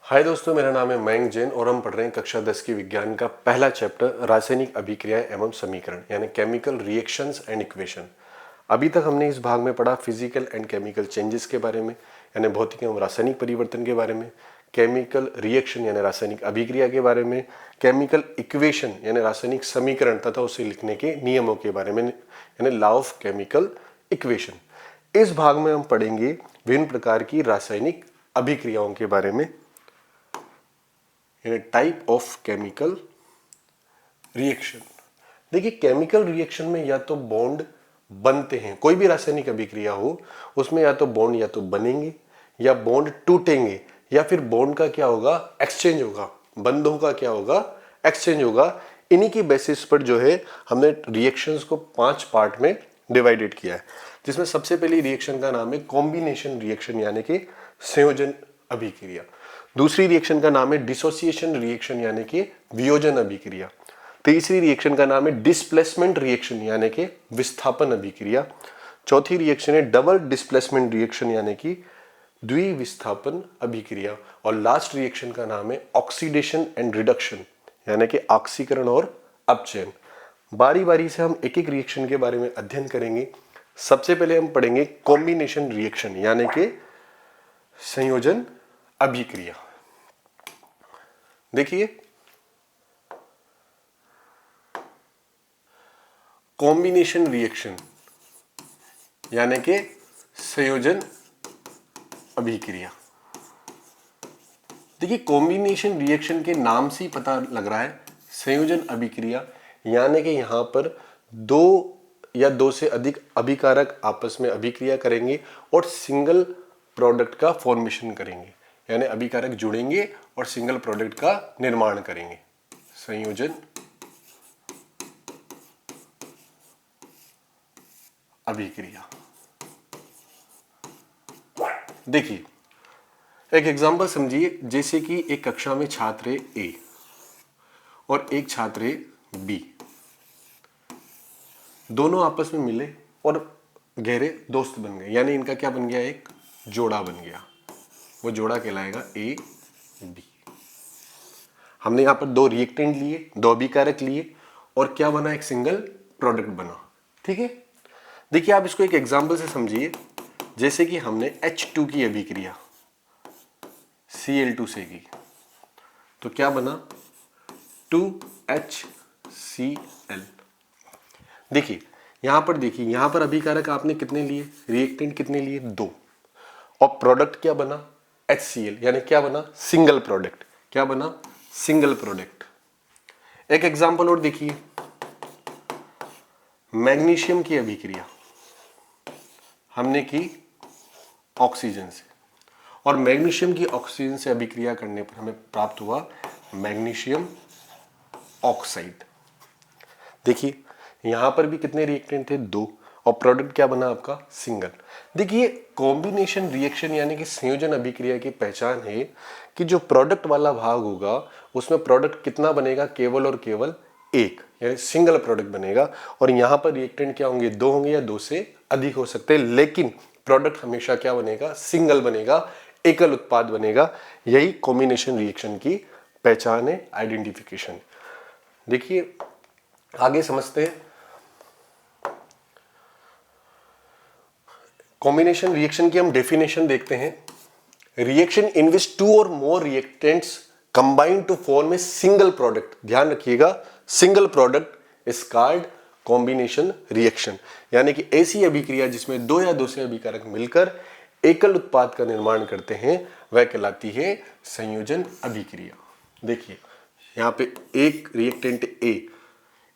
हाय दोस्तों, मेरा नाम है मयंक जैन और हम पढ़ रहे हैं कक्षा 10 की विज्ञान का पहला चैप्टर रासायनिक अभिक्रियाएं एवं समीकरण यानी केमिकल रिएक्शंस एंड इक्वेशन। अभी तक हमने इस भाग में पढ़ा फिजिकल एंड केमिकल चेंजेस के बारे में यानी भौतिक एवं रासायनिक परिवर्तन के बारे में, केमिकल रिएक्शन यानी रासायनिक अभिक्रिया के बारे में, केमिकल इक्वेशन यानी रासायनिक समीकरण तथा उसे लिखने के नियमों के बारे में यानी लॉ ऑफ केमिकल इक्वेशन। इस भाग में हम पढ़ेंगे विभिन्न प्रकार की रासायनिक अभिक्रियाओं के बारे में, टाइप ऑफ केमिकल रिएक्शन। देखिए, केमिकल रिएक्शन में या तो बॉन्ड बनते हैं, कोई भी रासायनिक अभिक्रिया हो उसमें या तो बॉन्ड या तो बनेंगे या बॉन्ड टूटेंगे या फिर बॉन्ड का क्या होगा, एक्सचेंज होगा, बंधों का क्या होगा, एक्सचेंज होगा। इन्हीं की बेसिस पर जो है हमने रिएक्शंस को 5 पार्ट में डिवाइडेड किया है, जिसमें सबसे पहली रिएक्शन का नाम है कॉम्बिनेशन रिएक्शन यानी कि संयोजन अभिक्रिया। दूसरी रिएक्शन का नाम है डिसोसिएशन रिएक्शन यानी कि वियोजन अभिक्रिया। तीसरी रिएक्शन का नाम है डिस्प्लेसमेंट रिएक्शन यानी कि विस्थापन अभिक्रिया। चौथी रिएक्शन है डबल डिस्प्लेसमेंट रिएक्शन यानी कि द्विविस्थापन अभिक्रिया। और लास्ट रिएक्शन का नाम है ऑक्सीडेशन एंड रिडक्शन यानी कि ऑक्सीकरण और अपचयन। बारी बारी से हम एक एक रिएक्शन के बारे में अध्ययन करेंगे। सबसे पहले हम पढ़ेंगे कॉम्बिनेशन रिएक्शन यानी कि संयोजन अभिक्रिया। देखिए, कॉम्बिनेशन रिएक्शन यानी कि संयोजन अभिक्रिया। देखिए, कॉम्बिनेशन रिएक्शन के नाम से ही पता लग रहा है संयोजन अभिक्रिया यानी कि यहां पर दो या दो से अधिक अभिकारक आपस में अभिक्रिया करेंगे और सिंगल प्रोडक्ट का फॉर्मेशन करेंगे, यानी अभिकारक जुड़ेंगे और सिंगल प्रोडक्ट का निर्माण करेंगे। संयोजन अभिक्रिया। देखिए, एक एग्जांपल समझिए, जैसे कि एक कक्षा में छात्र है ए और एक छात्र है बी। दोनों आपस में मिले और गहरे दोस्त बन गए, यानी इनका क्या बन गया, एक जोड़ा बन गया। वो जोड़ा कहलाएगा ए बी। हमने यहां पर दो रिएक्टेंट लिए, दो अभिकारक लिए और क्या बना, एक सिंगल प्रोडक्ट बना। ठीक है, देखिए आप इसको एक एग्जांपल से समझिए। जैसे कि हमने H2 की अभिक्रिया Cl2 से की तो क्या बना, 2HCl। देखिए यहां पर, देखिए यहां पर अभिकारक आपने कितने लिए, रिएक्टेंट कितने लिए, 2, और प्रोडक्ट क्या बना, HCl, यानी क्या बना, सिंगल प्रोडक्ट। क्या बना, सिंगल प्रोडक्ट। एक एग्जांपल और देखिए, मैग्नीशियम की अभिक्रिया हमने की ऑक्सीजन से, और मैग्नीशियम की ऑक्सीजन से अभिक्रिया करने पर हमें प्राप्त हुआ मैग्नीशियम ऑक्साइड। देखिए यहां पर भी कितने रिएक्टेंट थे, 2, और प्रोडक्ट क्या बना आपका, सिंगल। देखिए, कॉम्बिनेशन रिएक्शन यानी कि संयोजन अभिक्रिया की पहचान है कि जो प्रोडक्ट वाला भाग होगा उसमें प्रोडक्ट कितना बनेगा, केवल और केवल एक, यानी सिंगल प्रोडक्ट बनेगा। और यहां पर रिएक्टेंट क्या होंगे, 2 होंगे या 2 से अधिक हो सकते हैं, लेकिन प्रोडक्ट हमेशा क्या बनेगा, सिंगल बनेगा, एकल उत्पाद बनेगा। यही कॉम्बिनेशन रिएक्शन की पहचान है, आइडेंटिफिकेशन। देखिए आगे समझते हैं। कॉम्बिनेशन रिएक्शन की हम डेफिनेशन देखते हैं। रिएक्शन इन विच 2 और more reactants combine to form a single product. ध्यान रखिएगा, single product is called combination reaction, यानी कि ऐसी अभिक्रिया जिसमें 2 या 2 से अभिकारक मिलकर एकल उत्पाद का निर्माण करते हैं वह कहलाती है संयोजन अभिक्रिया। देखिए यहां पे एक रिएक्टेंट ए,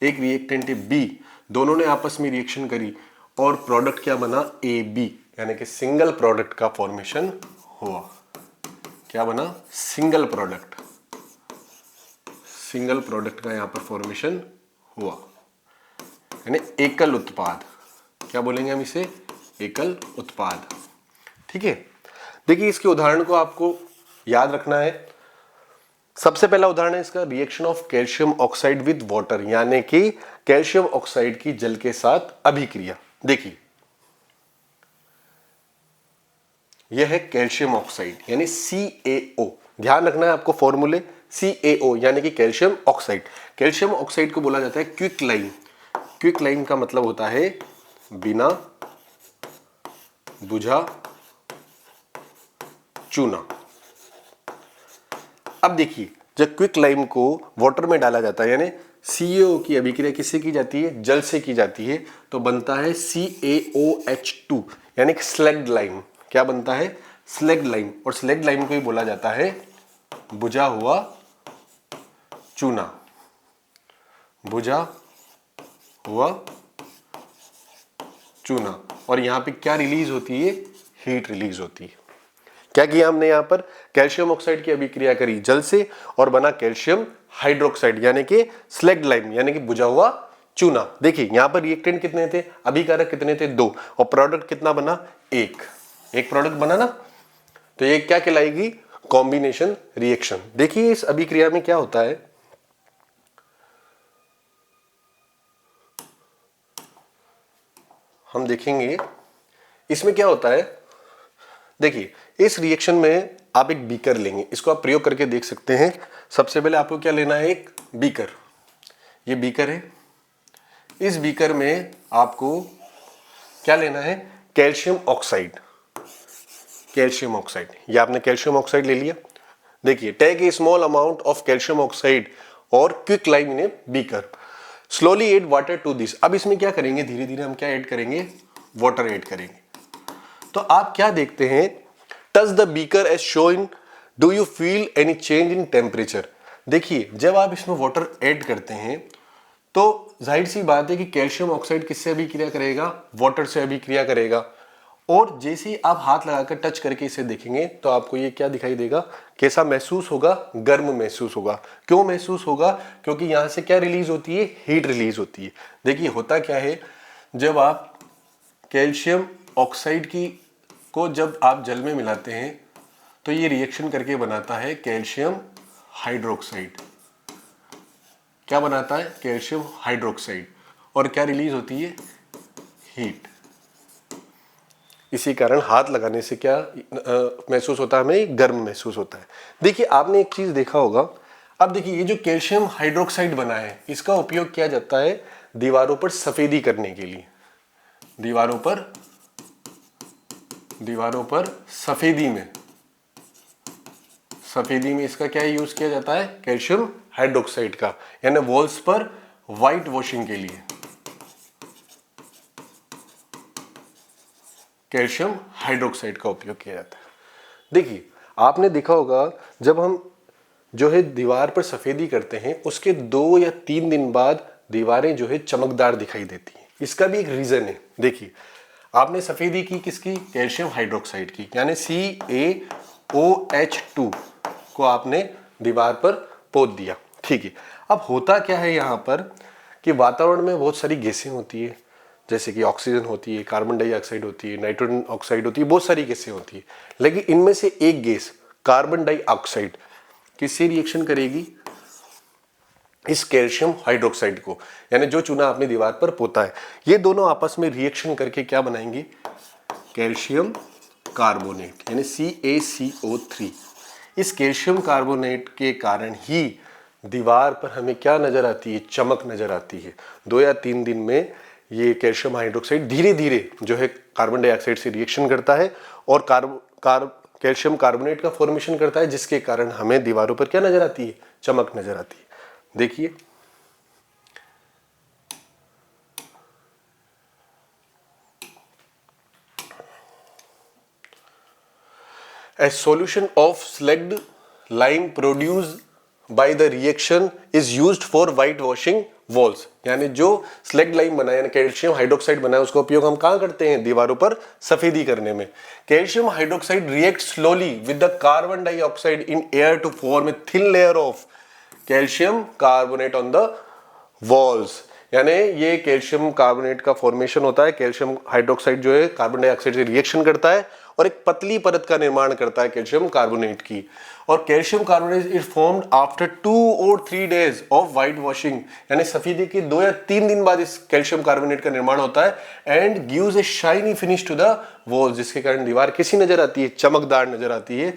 एक रिएक्टेंट बी, दोनों ने आपस में रिएक्शन करी और प्रोडक्ट क्या बना, ए बी, यानी कि सिंगल प्रोडक्ट का फॉर्मेशन हुआ। क्या बना, सिंगल प्रोडक्ट, सिंगल प्रोडक्ट का यहां पर फॉर्मेशन हुआ, यानी एकल उत्पाद। क्या बोलेंगे हम इसे, एकल उत्पाद। ठीक है, देखिए इसके उदाहरण को आपको याद रखना है। सबसे पहला उदाहरण है इसका, reaction of calcium oxide with water, यानी कि कैल्शियम ऑक्साइड की जल के साथ अभिक्रिया। देखिए यह है कैल्शियम ऑक्साइड यानी CaO। ध्यान रखना है आपको फॉर्मूले, CaO यानी कि कैल्शियम ऑक्साइड। कैल्शियम ऑक्साइड को बोला जाता है क्विक लाइम। क्विक लाइम का मतलब होता है बिना बुझा चूना। अब देखिए जब क्विक लाइम को वाटर में डाला जाता है यानी CaO की अभिक्रिया किससे की जाती है, जल से की जाती है, तो बनता है CaOH2 यानी कि स्लैग्ड लाइम। क्या बनता है, स्लैग्ड लाइम। और स्लैग्ड लाइम को ही बोला जाता है बुझा हुआ चूना। बुझा हुआ चूना। और यहां पे क्या रिलीज होती है, हीट रिलीज होती है। क्या किया हमने यहां पर, कैल्शियम ऑक्साइड की अभिक्रिया करी जल से और बना कैल्शियम हाइड्रोक्साइड यानी कि स्लैग्ड लाइम यानी कि बुझा हुआ चूना। देखिए यहां पर रिएक्टेंट कितने थे, अभिकारक कितने थे, 2, और प्रोडक्ट कितना बना, एक प्रोडक्ट बना ना। तो ये क्या कहलाएगी, कॉम्बिनेशन रिएक्शन। देखिए इस अभिक्रिया में क्या होता है, हम देखेंगे इसमें क्या होता है। देखिए इस रिएक्शन में आप एक बीकर लेंगे, इसको आप प्रयोग करके देख सकते हैं। सबसे पहले आपको क्या लेना है, एक बीकर। ये बीकर है, इस बीकर में आपको क्या लेना है, कैल्शियम ऑक्साइड। कैल्शियम ऑक्साइड, ये आपने कैल्शियम ऑक्साइड ले लिया। देखिए take a small amount of calcium oxide और quicklime in a beaker, slowly add water to this. अब इसमें क्या करेंगे, धीरे धीरे हम क्या ऐड करेंगे, वाटर ऐड करेंगे। तो आप क्या देखते हैं, touch the beaker as shown, do you feel any change in temperature. देखिए जब आप इसमें वाटर ऐड करते हैं तो जाहिर सी बात है कि कैल्शियम ऑक्साइड किससे अभिक्रिया करेगा, वाटर से अभिक्रिया करेगा। और जैसे ही आप हाथ लगाकर टच करके इसे देखेंगे तो आपको ये क्या दिखाई देगा, कैसा महसूस होगा, गर्म महसूस होगा। क्यों महसूस होगा, क्योंकि यहां से क्या रिलीज होती है, हीट रिलीज होती है। देखिए होता क्या है, जब आप कैल्शियम ऑक्साइड की को जब आप जल में मिलाते हैं तो ये रिएक्शन करके बनाता है कैल्शियम हाइड्रोक्साइड। क्या बनाता है, कैल्शियम हाइड्रोक्साइड। और क्या रिलीज होती है, हीट। इसी कारण हाथ लगाने से क्या महसूस होता है, हमें गर्म महसूस होता है। देखिए आपने एक चीज देखा होगा, अब देखिए ये जो कैल्शियम हाइड्रोक्साइड बना है इसका उपयोग किया जाता है दीवारों पर सफेदी करने के लिए। दीवारों पर सफेदी में इसका क्या यूज किया जाता है, कैल्शियम हाइड्रोक्साइड का, यानी वॉल्स पर व्हाइट वॉशिंग के लिए कैल्शियम हाइड्रोक्साइड का उपयोग किया जाता है। देखिए आपने देखा होगा जब हम जो है दीवार पर सफेदी करते हैं उसके 2 या 3 दिन बाद दीवारें जो है चमकदार दिखाई देती हैं। इसका भी एक रीजन है। देखिए आपने सफेदी की किसकी, कैल्शियम हाइड्रोक्साइड की, यानी CaOH2 को आपने दीवार पर पोत दिया। ठीक है, अब होता क्या है यहाँ पर कि वातावरण में बहुत सारी गैसें होती है, जैसे कि ऑक्सीजन होती है, कार्बन डाइऑक्साइड होती है, नाइट्रोजन ऑक्साइड होती है, बहुत सारी गैसें होती है। लेकिन इनमें से एक गैस कार्बन डाइऑक्साइड किससे रिएक्शन करेगी, इस कैल्शियम हाइड्रोक्साइड को, यानी जो चूना आपने दीवार पर पोता है, ये दोनों आपस में रिएक्शन करके क्या बनाएंगे, कैल्शियम कार्बोनेट यानी CaCO3। इस कैल्शियम कार्बोनेट के कारण ही दीवार पर हमें क्या नजर आती है, चमक नजर आती है। 2 या 3 दिन में ये कैल्शियम हाइड्रोक्साइड धीरे धीरे जो है कार्बन डाइऑक्साइड से रिएक्शन करता है और कैल्शियम कार्बोनेट का फॉर्मेशन करता है, जिसके कारण हमें दीवारों पर क्या नजर आती है, चमक नजर आती है। देखिए A solution of slagged lime produced by the reaction is used for whitewashing walls। यानी जो स्लैग्ड लाइम बना है, यानी कैल्शियम हाइड्रोक्साइड बना है, उसका उपयोग हम कहां करते हैं, दीवारों पर सफेदी करने में। Calcium hydroxide react slowly with the carbon dioxide in air to form a thin layer of calcium carbonate on the walls. यानी ये कैल्शियम कार्बोनेट का फॉर्मेशन होता है, कैल्शियम हाइड्रोक्साइड जो है कार्बन डाइऑक्साइड से रिएक्शन करता है और एक पतली परत का निर्माण करता है कैल्शियम कार्बोनेट की। और calcium carbonate is formed after 2 और 3 डेज ऑफ व्हाइट वॉशिंग, यानी सफेदी के 2 या 3 दिन बाद इस कैल्शियम कार्बोनेट का निर्माण होता है and gives a shiny finish to the wall, जिसके कारण दीवार कैसी नजर आती है, चमकदार नजर आती है।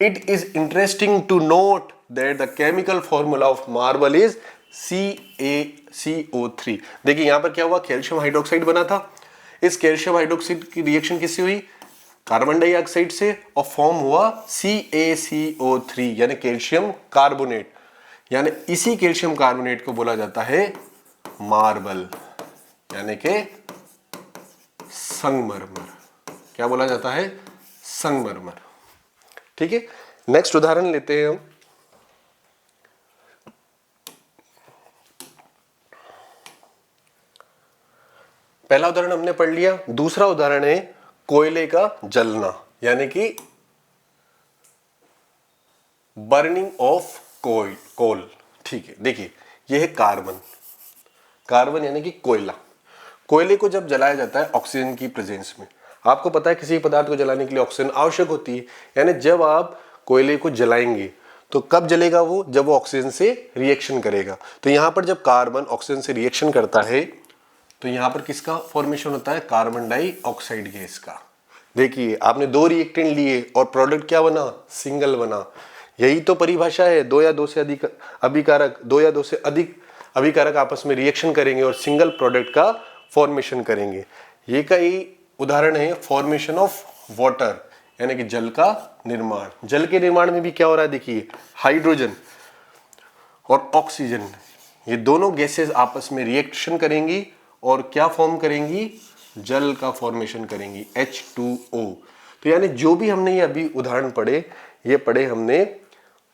It is interesting to note that the chemical formula of marble is CaCO3। देखिए यहां पर क्या हुआ, कैल्शियम हाइड्रोक्साइड बना था, इस कैल्शियम हाइड्रोक्साइड की रिएक्शन किससे हुई, कार्बन डाइऑक्साइड से, और फॉर्म हुआ CaCO3 यानी कैल्शियम कार्बोनेट। यानी इसी कैल्शियम कार्बोनेट को बोला जाता है मार्बल, यानी कि संगमरमर। क्या बोला जाता है, संगमरमर। ठीक है, नेक्स्ट उदाहरण लेते हैं हम। पहला उदाहरण हमने पढ़ लिया, दूसरा उदाहरण है कोयले का जलना, यानी कि बर्निंग ऑफ कोल। ठीक है, देखिए यह है कार्बन, कार्बन यानी कि कोयला। कोयले को जब जलाया जाता है ऑक्सीजन की प्रेजेंस में, आपको पता है किसी पदार्थ को जलाने के लिए ऑक्सीजन आवश्यक होती है, यानी जब आप कोयले को जलाएंगे तो कब जलेगा वो, जब वो ऑक्सीजन से रिएक्शन करेगा। तो यहां पर जब कार्बन ऑक्सीजन से रिएक्शन करता है तो यहां पर किसका फॉर्मेशन होता है, कार्बन डाइऑक्साइड गैस का। देखिए आपने 2 रिएक्टेंट लिए और प्रोडक्ट क्या बना, सिंगल बना। यही तो परिभाषा है, 2 या 2 से अधिक अभिकारक, 2 या 2 से अधिक अभिकारक आपस में रिएक्शन करेंगे और सिंगल प्रोडक्ट का फॉर्मेशन करेंगे। ये कई उदाहरण है फॉर्मेशन ऑफ वाटर, यानी कि जल का निर्माण। जल के निर्माण में भी क्या हो रहा है, देखिए हाइड्रोजन और ऑक्सीजन, ये दोनों गैसेस आपस में रिएक्शन करेंगी और क्या फॉर्म करेंगी, जल का फॉर्मेशन करेंगी, H2O। तो यानी जो भी हमने ये अभी उदाहरण पढ़े, ये पढ़े हमने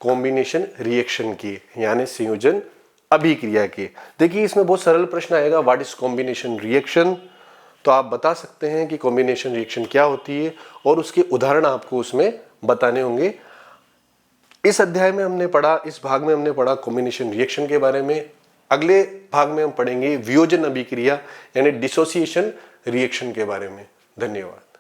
कॉम्बिनेशन रिएक्शन की, यानी संयोजन अभिक्रिया के। देखिए इसमें बहुत सरल प्रश्न आएगा, व्हाट इज कॉम्बिनेशन रिएक्शन। तो आप बता सकते हैं कि कॉम्बिनेशन रिएक्शन क्या होती है और उसके उदाहरण आपको उसमें बताने होंगे। इस अध्याय में हमने पढ़ा, इस भाग में हमने पढ़ा कॉम्बिनेशन रिएक्शन के बारे में। अगले भाग में हम पढ़ेंगे वियोजन अभिक्रिया यानी डिसोसिएशन रिएक्शन के बारे में। धन्यवाद।